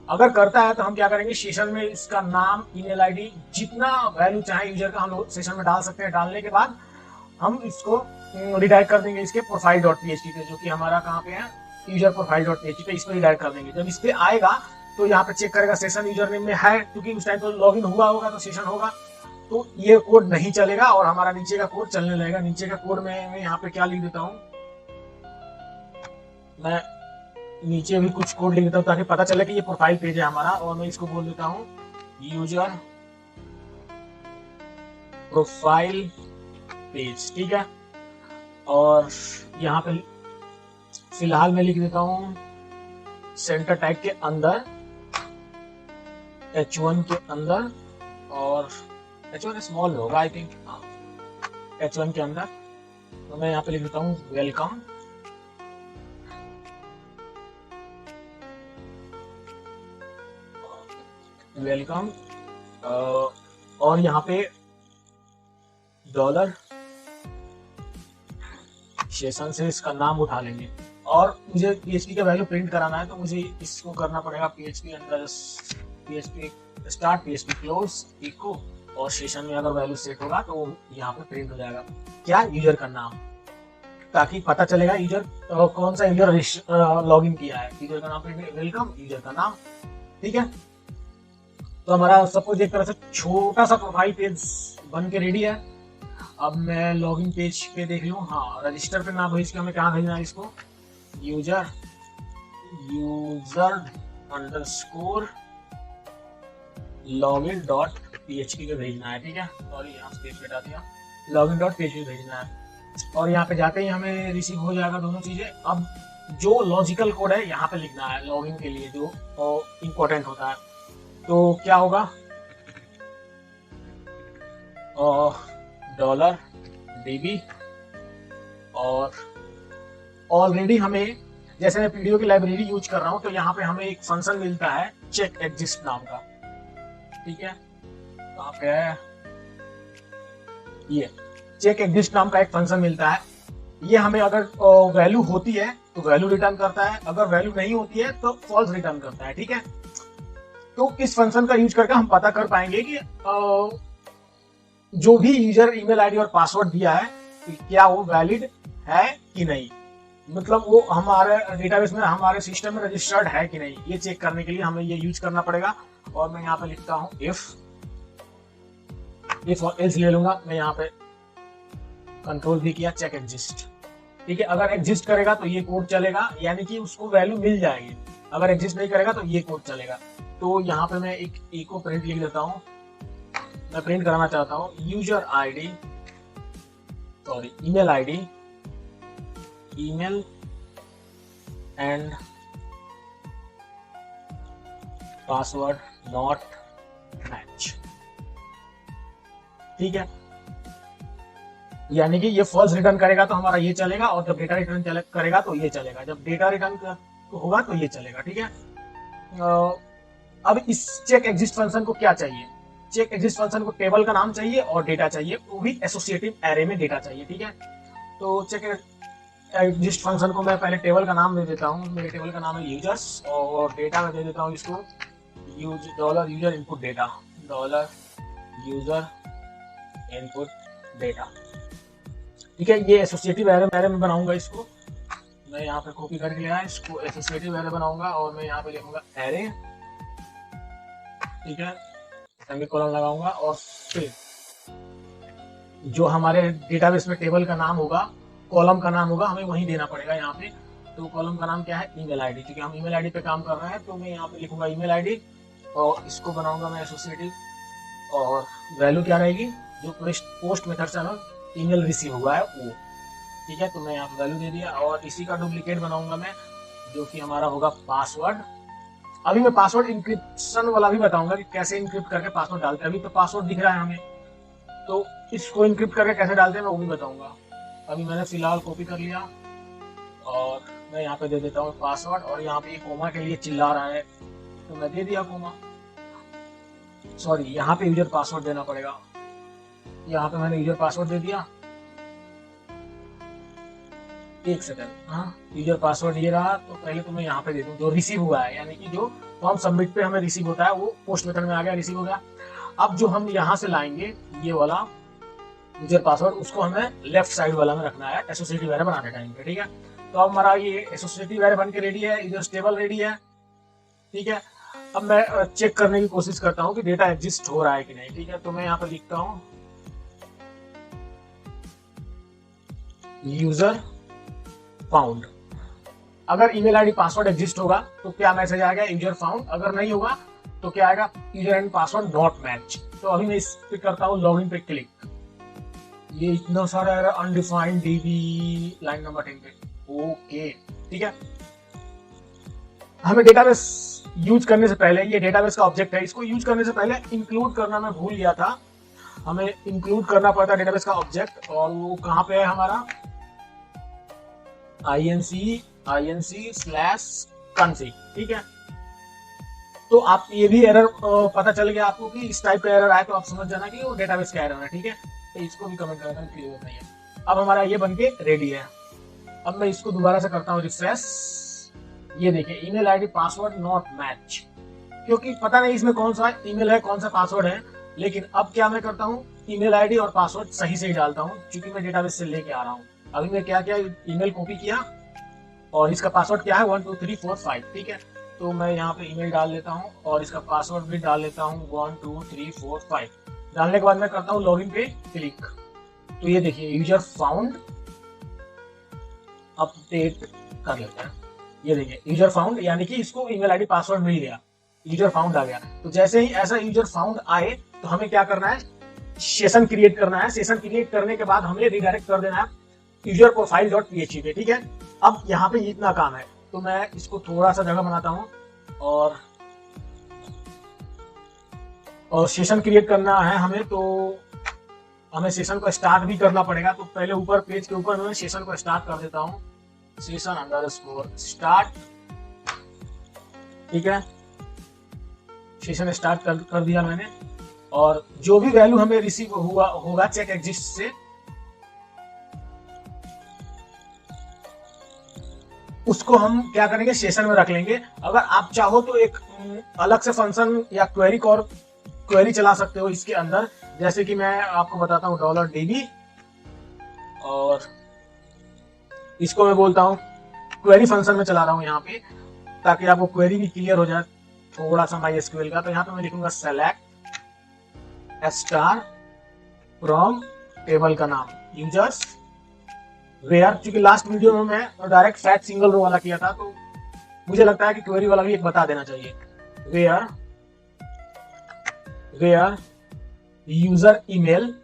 अगर करता है तो हम क्या करेंगे, सेशन में इसका नाम, ईमेल आईडी, जितना वैल्यू चाहे यूजर का हम लोग सेशन में डाल सकते हैं। डालने के बाद हम इसको रिडायरेक्ट कर देंगे इसके profile.php पे, जो कि हमारा कहाँ पे है, यूजर profile.php पे। इस पर रिडायरेक्ट कर देंगे। जब इस पे आएगा तो यहाँ पे चेक करेगा सेशन यूजर नेम में है, क्योंकि उस टाइम तो लॉग इन हुआ होगा तो सेशन होगा, तो ये कोड नहीं चलेगा और हमारा नीचे का कोड चलने लगेगा। नीचे का कोड में मैं यहाँ पे क्या लिख देता हूँ, मैं नीचे भी कुछ कोड लिख देता हूँ ताकि पता चले कि ये प्रोफाइल पेज है हमारा। और मैं इसको बोल देता हूँ यूजर प्रोफाइल पेज, ठीक है। और यहाँ पे फिलहाल मैं लिख देता हूँ सेंटर टैग के अंदर H1 के अंदर, और H1 स्मॉल होगा आई थिंक, H1 के अंदर। तो मैं यहाँ पे लिख देता हूँ वेलकम। वेलकम और यहाँ पे डॉलर सेशन से इसका नाम उठा लेंगे। और मुझे PHP का वैल्यू प्रिंट कराना है तो मुझे इसको करना पड़ेगा PHP start, PHP close, echo, और सेशन में अगर वैल्यू सेट होगा तो यहाँ पे प्रिंट हो जाएगा क्या, यूजर का नाम, ताकि पता चलेगा यूजर कौन सा यूजर लॉग इन किया है। यूजर का नाम प्रिंट, वेलकम, यूजर का नाम, ठीक है। तो हमारा सपोज एक तरह से छोटा सा प्रोफाइल पेज बन के रेडी है। अब मैं लॉगिन पेज पे देख लूँ, हाँ रजिस्टर पे ना भेज के हमें कहाँ भेजना है इसको, यूजर अंडरस्कोर login.php पे भेजना है, ठीक है। और यहाँ से पेज हटा दिया, login.php भेजना है। और यहाँ पे जाते ही हमें रिसीव हो जाएगा दोनों चीजें। अब जो लॉजिकल कोड है यहाँ पे लिखना है लॉगिन के लिए, जो इम्पोर्टेंट होता है। तो क्या होगा, $DB, और ऑलरेडी हमें, जैसे मैं पीडीओ की लाइब्रेरी यूज कर रहा हूं तो यहाँ पे हमें एक फंक्शन मिलता है चेक एग्जिस्ट नाम का, ठीक है। कहाँ पे है ये चेक एग्जिस्ट नाम का एक फंक्शन मिलता है। ये हमें अगर वैल्यू होती है तो वैल्यू रिटर्न करता है, अगर वैल्यू नहीं होती है तो फॉल्स रिटर्न करता है, ठीक है। तो इस फंक्शन का यूज करके हम पता कर पाएंगे कि जो भी यूजर ईमेल आईडी और पासवर्ड दिया है क्या वो वैलिड है कि नहीं, मतलब वो हमारे डेटाबेस में, हमारे सिस्टम में रजिस्टर्ड है कि नहीं, ये चेक करने के लिए हमें ये यूज करना पड़ेगा। और मैं यहाँ पे लिखता हूँ इफ और एल्स ले लूंगा। मैं यहाँ पे कंट्रोल भी किया, चेक एग्जिस्ट, ठीक है। अगर एग्जिस्ट करेगा तो ये कोड चलेगा, यानी कि उसको वैल्यू मिल जाएगी। अगर एग्जिस्ट नहीं करेगा तो ये कोड चलेगा। तो यहाँ पे मैं एक इको प्रिंट लिख देता हूँ। मैं प्रिंट कराना चाहता हूँ user ID, sorry email ID, email and password not match, ठीक है। यानी कि ये फॉल्स रिटर्न करेगा तो हमारा ये चलेगा, और जब डेटा रिटर्न करेगा तो ये चलेगा, जब डेटा रिटर्न होगा तो ये चलेगा, ठीक है। अब इस चेक एग्जिस्ट फंक्शन को क्या चाहिए, चेक एग्जिस्ट फंक्शन को टेबल का नाम चाहिए और डेटा चाहिए, वो भी एसोसिएटिव एरे में डेटा चाहिए, ठीक है। तो चेक एग्जिस्ट फंक्शन को मैं पहले टेबल का नाम दे देता हूँ। मेरे टेबल का नाम है यूजर्स, और डेटा में दे देता हूँ इसको $user input data, $user input data, ठीक है। ये एसोसिएटिव एरे में बनाऊंगा इसको। मैं यहाँ पे कॉपी करके लिया है, इसको एसोसिएटिव एरे बनाऊंगा और मैं यहाँ पे लिखूंगा एरे, ठीक है। सेमीकोलन लगाऊंगा और फिर जो हमारे डेटाबेस में टेबल का नाम होगा, कॉलम का नाम होगा, हमें वही देना पड़ेगा यहाँ पे। तो कॉलम का नाम क्या है, ईमेल आईडी, क्योंकि हम ईमेल आईडी पे काम कर रहे हैं। तो मैं यहाँ पे लिखूंगा ईमेल आईडी और इसको बनाऊंगा मैं एसोसिएटिव, और वैल्यू क्या रहेगी, जो पोस्ट मेथड से हमें ईमेल रिसीव हुआ है वो, ठीक है। तो मैं यहाँ पे वैल्यू दे दिया, और इसी का डुप्लीकेट बनाऊंगा मैं, जो कि हमारा होगा पासवर्ड। अभी मैं पासवर्ड इंक्रिप्शन वाला भी बताऊंगा कि कैसे इंक्रिप्ट करके पासवर्ड डालते हैं। अभी तो पासवर्ड दिख रहा है हमें, तो इसको इंक्रिप्ट करके कैसे डालते हैं मैं वो भी बताऊंगा। अभी मैंने फिलहाल कॉपी कर लिया और मैं यहाँ पे दे देता हूँ पासवर्ड, और यहाँ पे कोमा के लिए चिल्ला रहा है तो मैं दे दिया कोमा। सॉरी, यहाँ पे यूजर पासवर्ड देना पड़ेगा। यहाँ पे मैंने यूजर पासवर्ड दे दिया। एक सेकंड, हाँ यूजर पासवर्ड ये रहा। तो पहले तो मैं यहाँ पे दे दूँ जो रिसीव हुआ है, यानी कि जो फॉर्म सबमिट पे हमें रिसीव होता है वो पोस्ट मेथड में आ गया, रिसीव हो गया। अब जो हम यहाँ से लाएंगे ये वाला यूजर पासवर्ड, उसको हमें लेफ्ट साइड वाला में रखना है एसोसिएटिव एरे बनाने टाइम पे, ठीक है। तो अब हमारा ये एसोसिएटिव एरे बन के रेडी है, यूजर टेबल रेडी है, ठीक है। अब मैं चेक करने की कोशिश करता हूँ कि डेटा एग्जिस्ट हो रहा है कि नहीं, ठीक है। तो मैं यहाँ पे लिखता हूँ यूजर फाउंड। अगर ईमेल आईडी पासवर्ड एग्जिस्ट होगा तो क्या मैसेज आएगा, यूजर फाउंड। अगर नहीं होगा तो क्या आएगा, user and password not match. तो अभी मैं इस पे करता हूँ लॉगिन पे क्लिक। ये इतना सारा है अनडिफाइंड डीबी लाइन नंबर 10 पे, ओके ठीक है। हमें डेटाबेस यूज करने से पहले, ये डेटाबेस का ऑब्जेक्ट है, इसको यूज करने से पहले इंक्लूड करना मैं भूल गया था। हमें इंक्लूड करना पड़ता है डेटाबेस का ऑब्जेक्ट, और वो कहाँ पे है हमारा inc/config, ठीक है। तो आप ये भी एरर पता चल गया आपको कि इस टाइप का एरर आए तो आप समझ जाना कि वो डेटाबेस का एरर है, ठीक है। तो इसको भी कमेंट करना क्लियर नहीं है। अब हमारा ये बनके रेडी है। अब मैं इसको दोबारा से करता हूँ रिफ्रेश। ये देखिए email ID password not match, क्योंकि पता नहीं इसमें कौन सा ईमेल है कौन सा पासवर्ड है। लेकिन अब क्या मैं करता हूँ, ईमेल आईडी और पासवर्ड सही से ही डालता हूँ, क्योंकि मैं डेटाबेस से लेके आ रहा हूँ। अभी मैं क्या किया, ईमेल कॉपी किया और इसका पासवर्ड क्या है 1 2 3 4 5, ठीक है। तो मैं यहाँ पे ईमेल डाल लेता हूँ और इसका पासवर्ड भी डाल लेता हूँ 1 2 3 4 5। डालने के बाद मैं करता हूँ लॉगिन पे क्लिक। तो ये देखिए यूजर फाउंड, अपडेट कर लेते हैं। ये देखिए यूजर फाउंड, यानी कि इसको ईमेल आईडी पासवर्ड मिल गया, यूजर फाउंड आ गया। तो जैसे ही ऐसा यूजर फाउंड आए तो हमें क्या करना है, सेशन क्रिएट करना है। सेशन क्रिएट करने के बाद हमें रिडायरेक्ट कर देना है यूजर प्रोफाइल डॉट php पे, ठीक है। अब यहाँ पे इतना काम है, तो मैं इसको थोड़ा सा जगह बनाता हूँ और सेशन क्रिएट करना है हमें। तो हमें सेशन को स्टार्ट भी करना पड़ेगा। तो पहले ऊपर पेज के ऊपर मैं सेशन को स्टार्ट कर देता हूँ, सेशन_start, ठीक है। सेशन स्टार्ट कर दिया मैंने, और जो भी वैल्यू हमें रिसीव हुआ होगा चेक एग्जिस्ट से, उसको हम क्या करेंगे, सेशन में रख लेंगे। अगर आप चाहो तो एक अलग से फंक्शन या क्वेरी चला सकते हो इसके अंदर। जैसे कि मैं आपको बताता हूँ $DB, और इसको मैं बोलता हूँ क्वेरी फंक्शन में चला रहा हूँ यहाँ पे, ताकि आपको क्वेरी भी क्लियर हो जाए थोड़ा सा MySQL का। तो यहाँ पे मैं लिखूंगा सेलेक्ट स्टार फ्रॉम टेबल का नाम यूजर्स वेयर, क्योंकि लास्ट वीडियो में मैं डायरेक्ट फैट सिंगल रो वाला किया था, तो मुझे लगता है कि क्वेरी वाला भी एक बता देना चाहिए। Where user email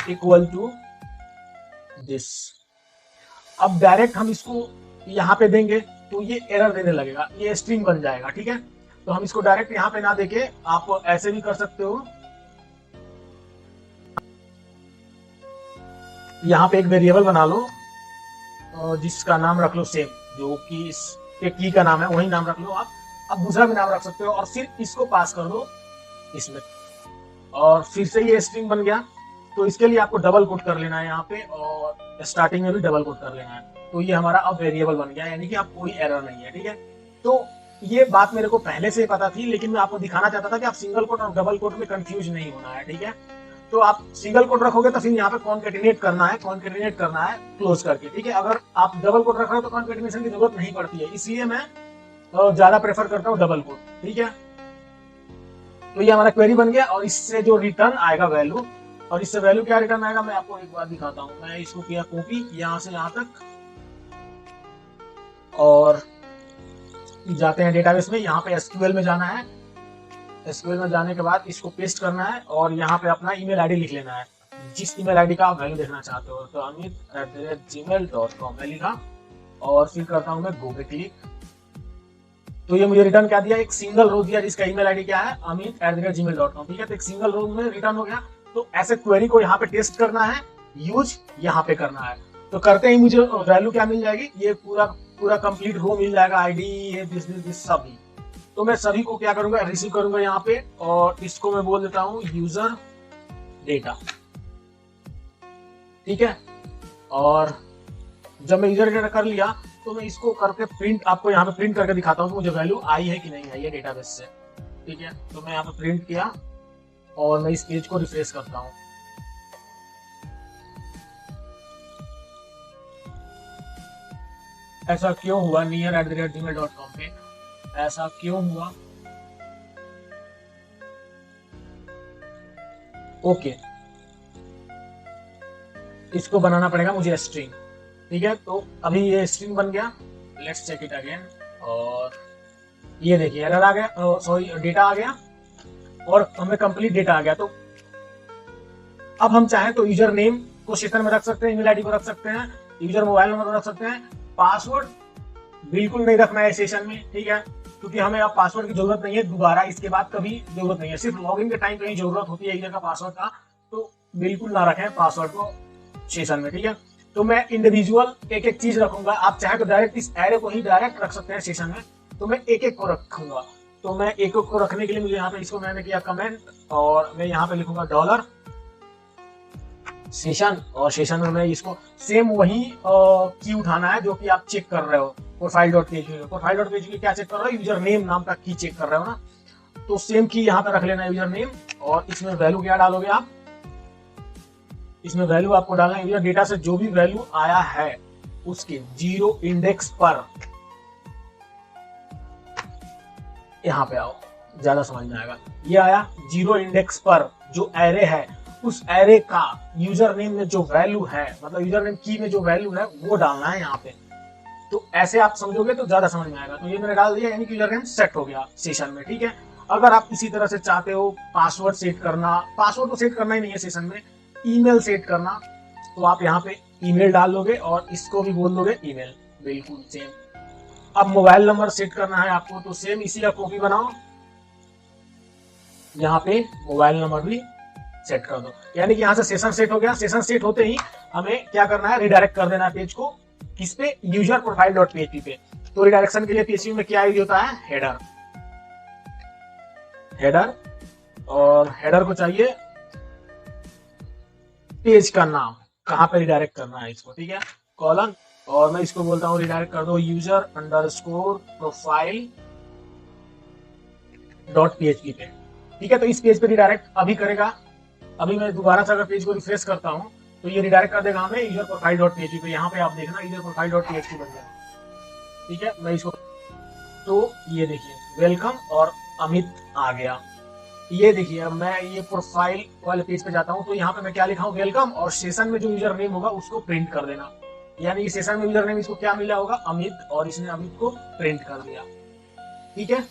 equal to this. अब डायरेक्ट हम इसको यहाँ पे देंगे तो ये एरर देने लगेगा, ये स्ट्रिंग बन जाएगा, ठीक है। तो हम इसको डायरेक्ट यहाँ पे ना देके आप ऐसे भी कर सकते हो। यहाँ पे एक वेरिएबल बना लो जिसका नाम रख लो सेम, जो कि इसके की का नाम है वही नाम रख लो आप। अब दूसरा भी नाम रख सकते हो और फिर इसको पास कर दो इसमें, और फिर से ये स्ट्रिंग बन गया। तो इसके लिए आपको डबल कोट कर लेना है यहाँ पे, और स्टार्टिंग में भी डबल कोट कर लेना है। तो ये हमारा अब वेरिएबल बन गया, यानी कि आप कोई एरर नहीं है, ठीक है। तो ये बात मेरे को पहले से पता थी, लेकिन मैं आपको दिखाना चाहता था कि आप सिंगल कोट और डबल कोट में कंफ्यूज नहीं होना है, ठीक है। तो आप सिंगल कोट रखोगे तो फिर यहाँ पे कॉन्केटिनेट करना है क्लोज करके, ठीक है। अगर आप डबल कोट रख रहे हो तो कॉन्केटिनेशन की जरूरत नहीं पड़ती है, इसलिए मैं ज्यादा प्रेफर करता हूँ डबल कोट, ठीक है। तो ये हमारा क्वेरी बन गया, और इससे जो रिटर्न आएगा वैल्यू, और इससे वैल्यू क्या रिटर्न आएगा मैं आपको एक बार दिखाता हूँ। मैं इसको किया कॉपी यहाँ से यहाँ तक, और जाते हैं डेटाबेस में। यहाँ पे एसक्यूएल में जाना है, एसक्यूएल में जाने के बाद इसको पेस्ट करना है, और यहाँ पे अपना ईमेल आईडी लिख लेना है, जिस ईमेल आईडी का आप वैल्यू देखना चाहते हो। तो amit@gmail.com मैं लिखा, और फिर करता हूँ मैं गो पे क्लिक। तो ये मुझे रिटर्न क्या दिया, एक सिंगल रो दिया जिसका ईमेल आईडी क्या है, amit@gmail.com। ठीक है, तो एक सिंगल रो में रिटर्न हो गया। तो ऐसे क्वेरी को यहाँ पे टेस्ट करना है, यूज यहाँ पे करना है। तो करते ही मुझे वैल्यू क्या मिल जाएगी, ये पूरा पूरा कंप्लीट रो मिल जाएगा, आईडी ये दिस सभी। तो मैं सभी को क्या करूंगा, रिसीव करूंगा यहाँ पे, और इसको मैं बोल देता हूँ यूजर डेटा। ठीक है, और जब मैं यूजर डेटा कर लिया तो मैं इसको करके प्रिंट, आपको यहाँ पे प्रिंट करके दिखाता हूँ कि मुझे वैल्यू आई है कि नहीं आई है डेटाबेस से। ठीक है, तो मैं यहाँ पे प्रिंट किया और मैं इस पेज को रिफ्रेश करता हूँ। ऐसा क्यों हुआ near@gmail.com पे, ऐसा क्यों हुआ? ओके, इसको बनाना पड़ेगा मुझे स्ट्रिंग। ठीक है, तो अभी ये स्ट्रिंग बन गया, लेट्स चेक इट अगेन। और ये देखिए एरर आ गया, सॉरी डेटा आ गया और हमें कंप्लीट डेटा आ गया। तो अब हम चाहें तो यूजर नेम को सेशन में रख सकते हैं, ईमेल आईडी को रख सकते हैं, यूजर मोबाइल नंबर को रख सकते हैं। पासवर्ड बिल्कुल नहीं रखना है सेशन में। ठीक है, क्योंकि हमें अब पासवर्ड की जरूरत नहीं है, दोबारा इसके बाद कभी जरूरत नहीं है, सिर्फ लॉगिन के टाइम पे ही जरूरत होती है यूजर का पासवर्ड का। तो बिल्कुल ना रखें पासवर्ड को सेशन में। ठीक है, तो मैं इंडिविजुअल एक एक चीज रखूंगा। आप चाहे तो डायरेक्ट इस एरे को ही डायरेक्ट रख सकते हैं सेशन में, तो मैं एक एक को रखूंगा। तो मैं एक एक को रखने के लिए मुझे यहाँ पे इसको मैंने किया कमेंट, और मैं यहाँ पे लिखूंगा डॉलर सेशन, और सेशन में मैं इसको सेम वही की उठाना है जो कि आप चेक कर रहे हो प्रोफाइल.php। प्रोफाइल.php क्या चेक कर रहे हो, यूजर नेम नाम का की चेक कर रहे हो ना, तो सेम की यहाँ पे रख लेना यूजर नेम। और इसमें वैल्यू क्या डालोगे आप, इसमें वैल्यू आपको डालना है यूजर डेटा से जो भी वैल्यू आया है उसके 0 इंडेक्स पर। यहाँ पे आओ, ज्यादा समझ में आएगा। ये आया 0 इंडेक्स पर जो एरे है, उस एरे का यूजर नेम में जो वैल्यू है, मतलब यूजर नेम की में जो वैल्यू है वो डालना है यहाँ पे। तो ऐसे आप समझोगे तो ज्यादा समझ में आएगा। तो ये मैंने डाल दिया, यानी कि यूजर नेम सेट हो गया सेशन में। ठीक है, अगर आप इसी तरह से चाहते हो पासवर्ड सेट करना, पासवर्ड तो सेट करना ही नहीं है सेशन में, ईमेल सेट करना, तो आप यहाँ पे ईमेल डाल दोगे और इसको भी बोल दोगे ईमेल, बिल्कुल सेम। अब मोबाइल नंबर सेट करना है आपको, तो सेम इसी का कॉपी बनाओ, यहाँ पे मोबाइल नंबर भी सेट कर दो। यानी कि यहाँ से सेशन सेट हो गया। सेशन सेट होते ही हमें क्या करना है, रिडायरेक्ट कर देना है पेज को, किस पे, यूजर प्रोफाइल.php पे। तो रिडायरेक्शन के लिए PHP में क्या यूज होता है, हेडर। हेडर, और हेडर को चाहिए पेज का नाम, कहाँ पे रिडायरेक्ट करना है इसको। ठीक है, कॉलन, और मैं इसको बोलता हूँ रिडायरेक्ट कर दो user_profile.php पे। ठीक है, तो इस पेज पे रिडायरेक्ट अभी करेगा। अभी मैं दोबारा से अगर पेज को रिफ्रेश करता हूँ तो ये रिडायरेक्ट कर देगा हमें user_profile.php पे। यहाँ पे आप देखना user_profile.php बन गया। ठीक है, मैं इसको, तो ये देखिए वेलकम और अमित आ गया। ये देखिए अब मैं ये प्रोफाइल वाले पेज पे जाता हूँ, तो यहाँ पे मैं क्या लिखा हूँ, वेलकम, और सेशन में जो यूजर नेम होगा उसको प्रिंट कर देना। यानी कि सेशन में यूजर नेम इसको क्या मिला होगा, अमित, और इसने अमित को प्रिंट कर दिया। ठीक है,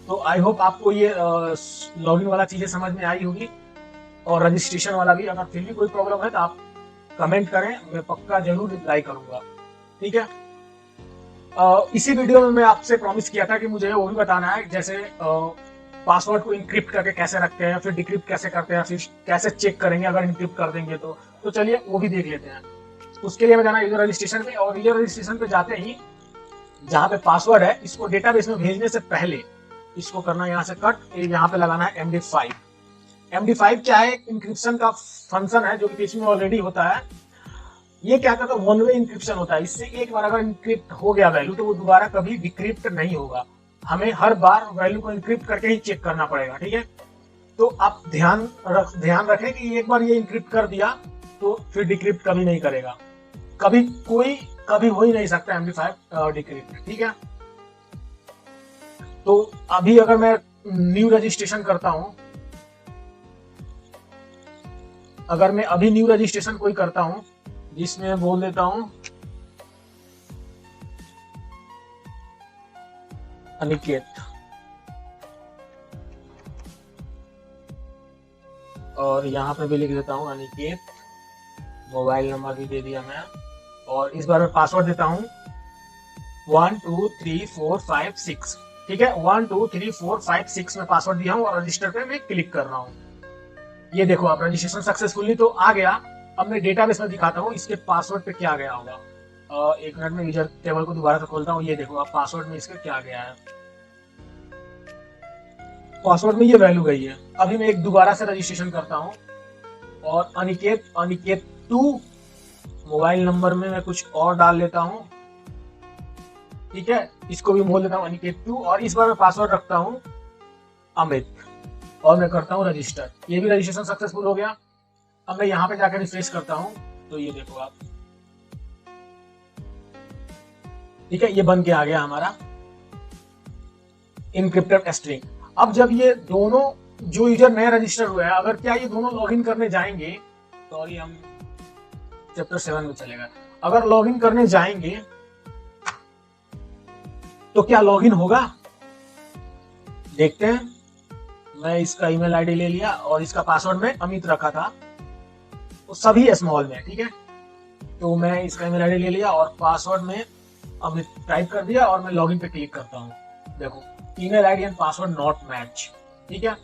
तो आई होप आपको ये लॉगिन वाला चीजें समझ में आई होगी, और रजिस्ट्रेशन वाला भी। अगर फिर भी कोई प्रॉब्लम है तो आप कमेंट करें, मैं पक्का जरूर रिप्लाई करूंगा। ठीक है, इसी वीडियो में मैं आपसे प्रॉमिस किया था कि मुझे वो भी बताना है, जैसे पासवर्ड को इंक्रिप्ट करके कैसे रखते हैं, फिर डिक्रिप्ट कैसे करते हैं, फिर कैसे चेक करेंगे अगर इंक्रिप्ट कर देंगे तो चलिए वो भी देख लेते हैं। उसके लिए मैं जाना यूजर रजिस्ट्रेशन पे, और यूजर रजिस्ट्रेशन पे जाते ही जहाँ पे पासवर्ड है, इसको डेटाबेस में भेजने से पहले इसको करना यहाँ से कट, यहाँ पे लगाना है MD5। MD5 क्या है, इंक्रिप्शन का फंक्शन है जो कि PHP में ऑलरेडी होता है। ये क्या करता है, वन वे इंक्रिप्शन होता है। इससे एक बार अगर इंक्रिप्ट हो गया वैल्यू तो वो दोबारा कभी डिक्रिप्ट नहीं होगा। हमें हर बार वैल्यू को इंक्रिप्ट करके ही चेक करना पड़ेगा। ठीक है, तो आप ध्यान रखें कि एक बार ये इंक्रिप्ट कर दिया तो फिर डिक्रिप्ट कभी नहीं करेगा, कभी हो ही नहीं सकता MD5 डिक्रिप्ट। ठीक है, तो अभी अगर मैं न्यू रजिस्ट्रेशन करता हूं, अगर मैं अभी न्यू रजिस्ट्रेशन कोई करता हूं जिसमें बोल देता हूं अनिकेत, और यहाँ पे भी लिख देता हूँ अनिकेत, मोबाइल नंबर भी दे दिया मैं, और इस बार मैं पासवर्ड देता हूँ 1 2 3 4 5 6। ठीक है, 1 2 3 4 5 6 में पासवर्ड दिया हूँ और रजिस्टर पे मैं क्लिक कर रहा हूँ। ये देखो आप रजिस्ट्रेशन सक्सेसफुली तो आ गया। अब मैं डेटाबेस में दिखाता हूँ इसके पासवर्ड पे क्या गया होगा। एक मिनट में यूजर टेबल को दोबारा से खोलता हूँ। ये देखो आप पासवर्ड में इसका क्या गया है। पासवर्ड में ये वैल्यू गई है। अभी मैं एक दोबारा से रजिस्ट्रेशन करता हूँ और अनिकेत 2 मोबाइल नंबर में मैं कुछ और डाल लेता हूँ। ठीक है, इसको भी बोल देता हूँ अनिकेत 2 और इस बार मैं पासवर्ड रखता हूँ अमित और मैं करता हूँ रजिस्टर। ये भी रजिस्ट्रेशन सक्सेसफुल हो गया। अब मैं यहाँ पे जाकर रिफ्रेश करता हूँ तो ये देखो आप, ठीक है, ये बन के आ गया हमारा इनक्रिप्टेड स्ट्रिंग। अब जब ये दोनों जो यूजर नए रजिस्टर हुए हैं, अगर क्या ये दोनों लॉगिन करने जाएंगे, सॉरी हम चैप्टर 7 में चलेगा, अगर लॉगिन करने जाएंगे तो क्या लॉगिन होगा, देखते हैं। मैं इसका ईमेल आईडी ले लिया और इसका पासवर्ड में अमित रखा था, तो सभी स्मॉल में, ठीक है। तो मैं इसका ईमेल आईडी ले लिया और पासवर्ड में अमित टाइप कर दिया और मैं लॉगिन पे क्लिक करता हूँ। देखो email ID and password not match, ठीक है।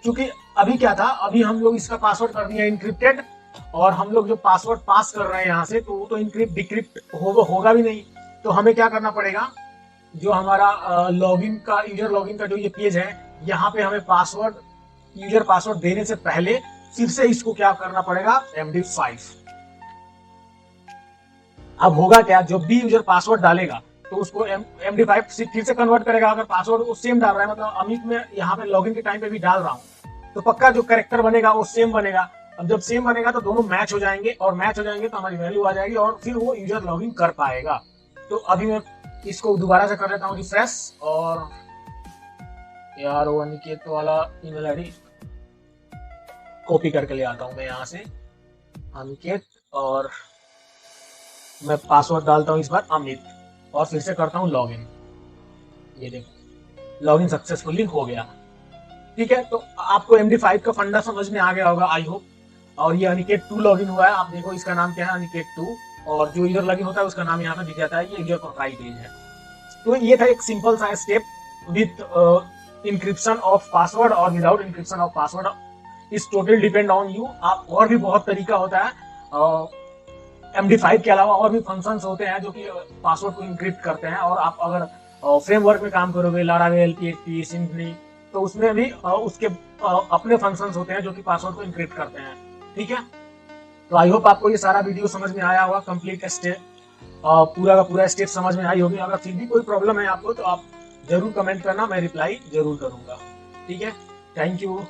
क्योंकि अभी क्या था, अभी हम लोग इसका पासवर्ड कर दिया इनक्रिप्टेड और हम लोग जो पासवर्ड पास कर रहे हैं यहाँ से, तो वो तो इनक्रिप्ट डिक्रिप्ट होगा भी नहीं। तो हमें क्या करना पड़ेगा, जो हमारा लॉगिन का यूजर लॉगिन का जो ये पेज है, यहाँ पे हमें पासवर्ड यूजर पासवर्ड देने से पहले फिर से इसको क्या करना पड़ेगा, MD5। अब होगा क्या, जब भी यूजर पासवर्ड डालेगा तो उसको MD5 से फिर से कन्वर्ट करेगा। अगर पासवर्ड वो सेम डाल रहा है, मतलब अमित में यहाँ पे लॉगिन के टाइम पे भी डाल रहा हूँ, तो पक्का जो कैरेक्टर बनेगा वो सेम बनेगा। अब जब सेम बनेगा तो दोनों मैच हो जाएंगे और मैच हो जाएंगे तो हमारी वैल्यू आ जाएगी और फिर वो यूजर लॉगिन कर पाएगा। तो अभी मैं इसको दोबारा से कर लेता हूँ रिफ्रेश और यार वो अनिकेत वाला ईमेल आईडी कॉपी करके ले आता हूँ मैं यहाँ से, अनिकेत, और मैं पासवर्ड डालता हूँ इस बार अमित और फिर से करता हूँ लॉगिन। ये देखो लॉगिन सक्सेसफुली हो गया, ठीक है। तो आपको MD5 का फंडा समझ में आ गया होगा आई होप। और ये अनिकेत 2 लॉगिन हुआ है, आप देखो इसका नाम क्या है, अनिकेत 2, और जो यूजर लॉगिन होता है उसका नाम यहाँ पे दिख जाता है, ये यूजर प्रोफाइल पेज है। तो ये था एक सिंपल सा step with encryption of password और विदाउट इंक्रिप्शन ऑफ पासवर्ड। इस टोटल डिपेंड ऑन यू। आप और भी बहुत तरीका होता है, MD5 के अलावा और भी फंक्शंस होते हैं जो कि पासवर्ड को इंक्रिप्ट करते हैं। और आप अगर फ्रेमवर्क में काम करोगे, लारावेल, PHP, सिम्फनी, तो उसमें भी उसके अपने फंक्शंस होते हैं जो कि पासवर्ड को इंक्रिप्ट करते हैं, ठीक है। तो आई होप आपको ये सारा वीडियो समझ में आया होगा, कंप्लीट स्टेप पूरा का पूरा स्टेप समझ में आई होगी। अगर फिर भी कोई प्रॉब्लम है आपको तो आप जरूर कमेंट करना, मैं रिप्लाई जरूर करूंगा, ठीक है। Thank you.